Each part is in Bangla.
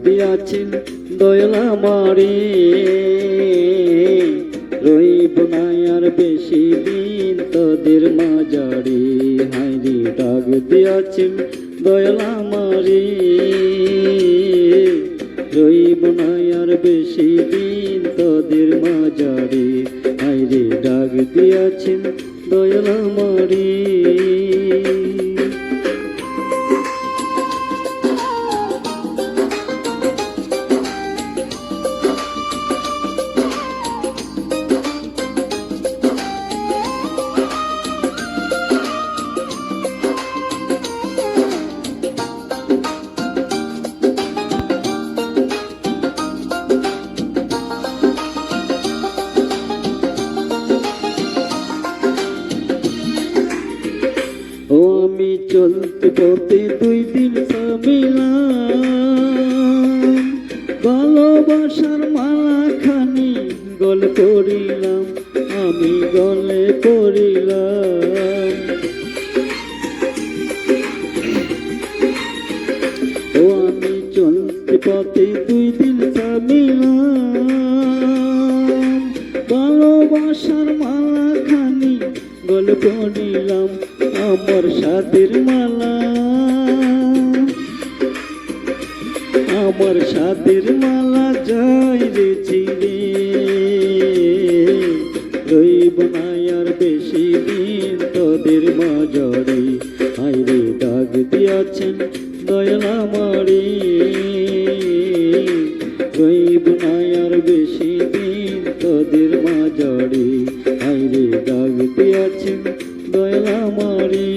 দিয়াছেন দয়াল আমারে, রইব না আর বেশি দিন তোদের মাঝারে। হায়রে ডাক দিয়াছেন দয়াল আমারে, রইব না আর বেশি দিন তোদের মাঝারে। হায়রে ডাক দিয়াছেন দয়াল আমারে। ও আমি চলতে পথে দুই দিন থামিলাম, ভালোবাসার মালা খানি গলে পড়িলাম, আমি গলে পড়িলাম। ও আমি চলতে পথে দুই দিন থামিলাম, ভালোবাসার মালা খানি গলে পড়িলাম, আমার সাথের মালা, আমার সাথের মালা যাই রে চিরে, রইব না আর বেশি দিন তোদের মাঝারে। হায়রে ডাক দিয়াছেন দয়াল আমারে, রইব না আর বেশি দিন তোদের মাঝারে। হায়রে ডাক দিয়াছেন দয়াল আমারে।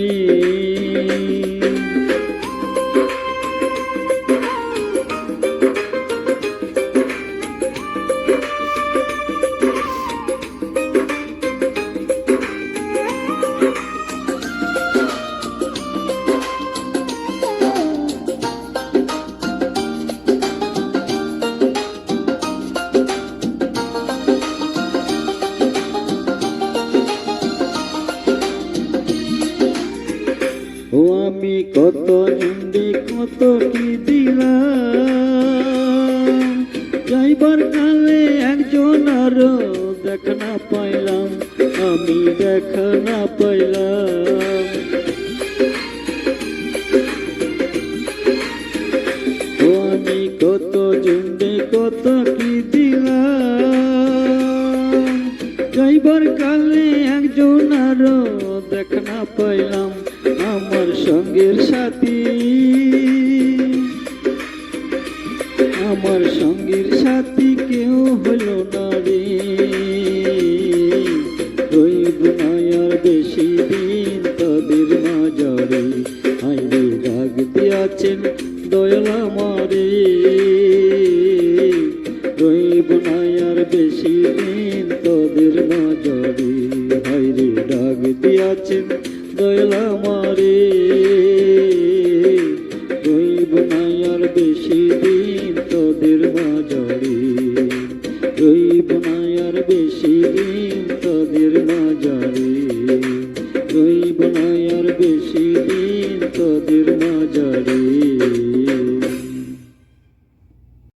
ও আমি কত নিন্দে কত কি দিলাম, যাইবার কালে একজন আরো দেখা না পাইলাম, আমি দেখা না পাইলাম। ও আমি কত জুন্ডে কত কি দিলাম, যাইবার কালে একজন আরো দেখা না পাইলাম, আমার সঙ্গের সাথী, আমার সঙ্গের সাথী কেউ হলো না রে, রইব না আর বেশি দিন তোদের মাঝারে। হায়রে ডাক দিয়াছেন দয়াল আমারে, রইব না আর বেশি দিন তোদের মাঝারে। হায়রে ডাক দিয়াছেন দয়াল আমারে, রইব না আর বেশি দিন তোদের মাঝারে, রইব না আর বেশি দিন তোদের মাঝারে, রইব না আর বেশি দিন তোদের মাঝারে।